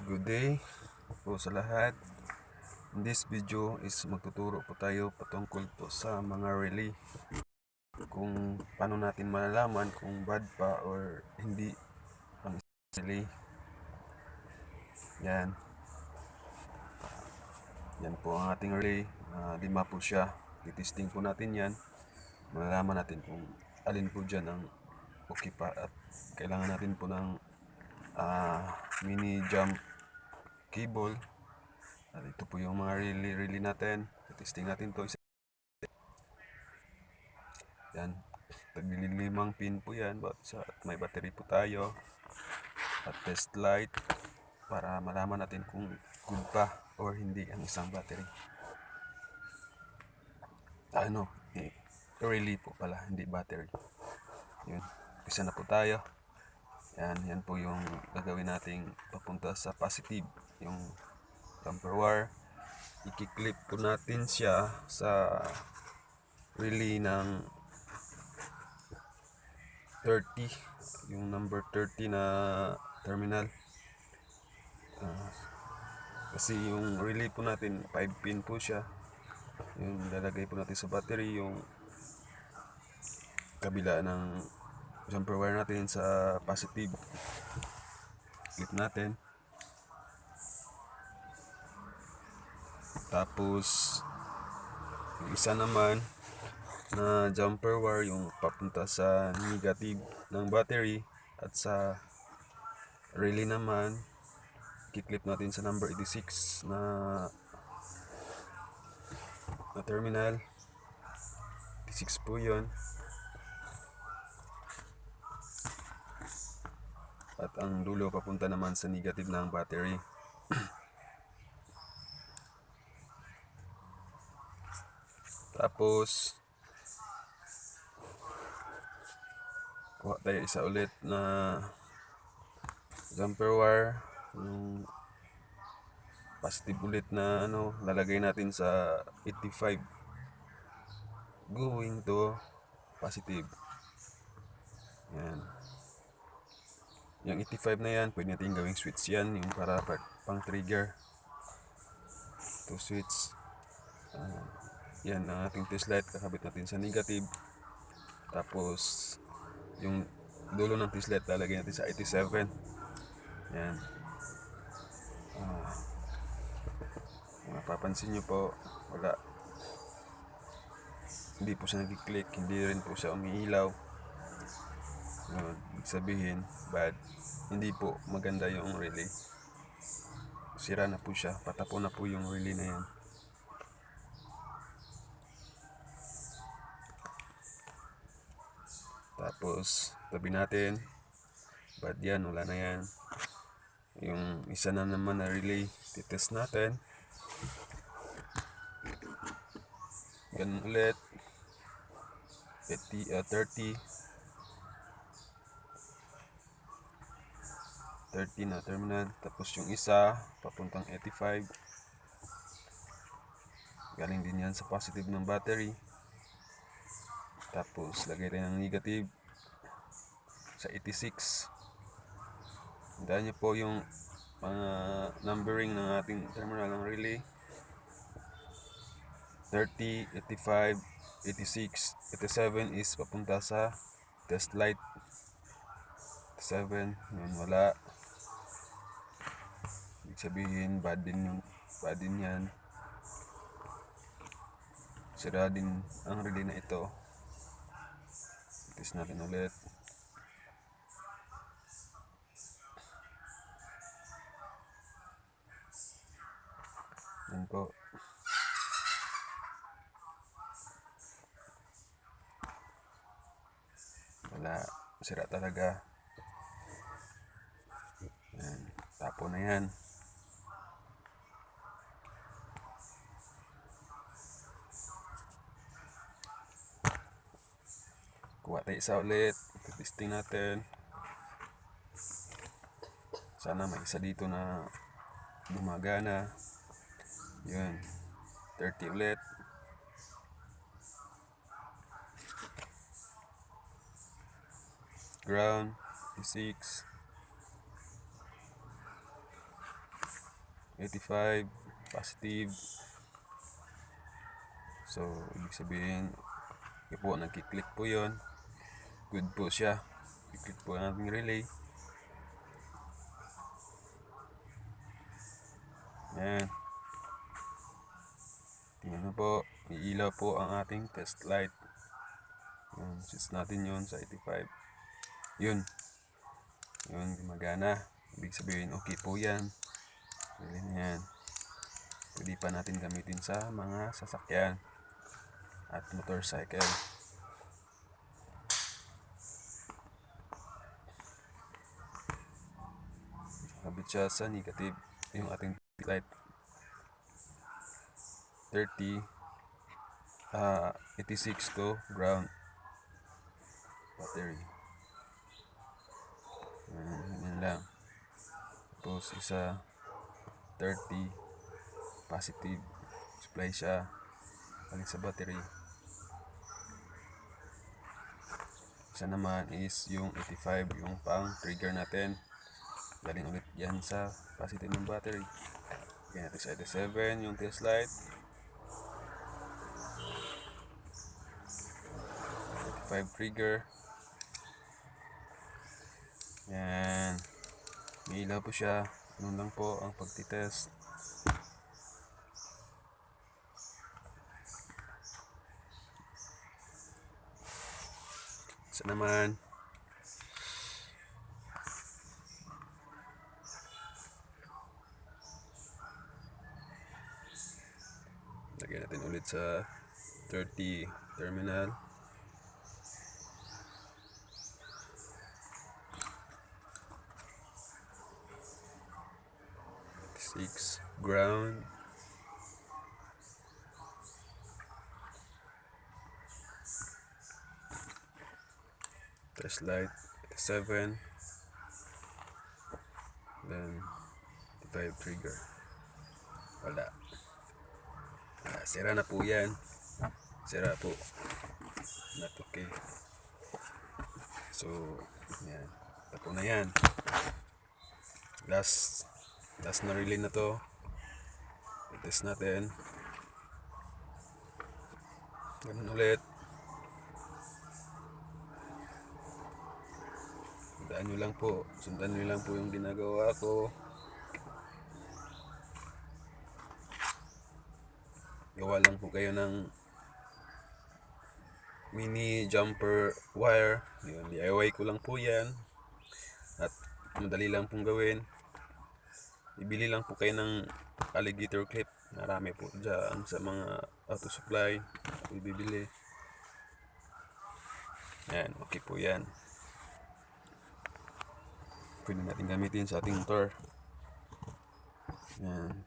Good day po sa lahat. In this video is magtuturo po tayo patungkol po sa mga relay. Kung paano natin malalaman kung bad pa or hindi ang relay. Yan. Yan po ang ating relay. Lima po siya. Titesting po natin yan. Malalaman natin kung alin po dyan ang okay pa at kailangan natin po ng mini jump cable. At ito po yung mga relay natin. Testing natin to. Yan. Taglilimang pin po yan. At may battery po tayo. At test light para malaman natin kung good pa or hindi ang isang battery. Relay po pala, hindi battery. Yun. Isa na po tayo. Yan po yung gagawin nating papunta sa positive. Yung jumper wire. I-clip po natin siya sa relay ng 30, yung number 30 na terminal. Kasi yung relay po natin 5 pin po siya. Yung lalagay po natin sa battery yung kabila ng jumper wire natin sa positive. Clip natin. Tapos yung isa naman na jumper wire yung papunta sa negative ng battery at sa relay naman i-clip natin sa number 86 na terminal. 86 po yun. At ang dulo papunta naman sa negative ng battery. Tapos kuha tayo isa ulit na jumper wire, yung positive ulit na lalagay natin sa 85 going to positive. Yan. Yung 85 na yan, pwede natin gawing switch yan, yung para pang trigger to switch. Yan ang ating test light, kakabit natin sa negative. Tapos yung dulo ng test light lalagay natin sa 87. Yan. Mapapansin nyo po, hindi po siya nag-click, hindi rin po siya umiilaw. Ibig sabihin, bad. Hindi po maganda yung relay. Sira na po siya, patapon na po yung relay na yan. Tapos tabi natin, bad yan, wala na yan. Yung isa na naman na relay, titest natin. Ganun ulit. 30 na terminal. Tapos yung isa papuntang 85, galing din yan sa positive ng battery. Tapos lagay rin ng negative sa 86. Tandaan nyo po yung mga numbering ng ating terminal ng relay. 30, 85, 86, 87 is papunta sa test light. 7, yun wala. Ibig sabihin bad din yan. Sira din ang relay na ito. Test natin ulit. Yan po. Wala. Sira talaga. Yan. Tapo na yan. Kuha tayo isa ulit. Testing natin. Sana may isa dito na gumagana. Yun. 30 ulit. Ground. 6. 85, positive. So, ibig sabihin, okay po, nagkiklik po yon. Good po siya. I-click po ang ating relay. Ayan. Tingnan nyo po, iilaw po ang ating test light. Yun, switch natin yun sa 85. Yun. Yun, gumagana. Ibig sabihin, okay po yan. Relay na yan. Pwede pa natin gamitin sa mga sasakyan at motorcycle. Kabit siya sa negative yung ating light. 86 to ground battery. Yan lang. Tapos isa 30 positive supply siya galing sa battery. Isa naman is yung 85, yung pang trigger natin, galing ulit yan sa positive ng battery. Kaya natin sa 87 yung test light, 85 trigger. Yan, may ilaw po siya. Noon lang po ang pagtitest. Isa naman lagyan natin ulit sa 30 terminal. Six ground. Test light 87. Then 85 trigger. Wala. Sira na po yan. Sira po. Not okay. So, yan. Tapo na yan. Last na relay na to. I-test natin. Ganun ulit. Sundan nyo lang po yung ginagawa ko. Gawa lang po kayo ng mini jumper wire. Yun, DIY ko lang po yan. At madali lang pong gawin. Ibili lang po kayo ng alligator clip. Marami po dyan sa mga auto supply. Ibibili. Yan, okay po yan. Pwede natin gamitin sa ating motor. Yan.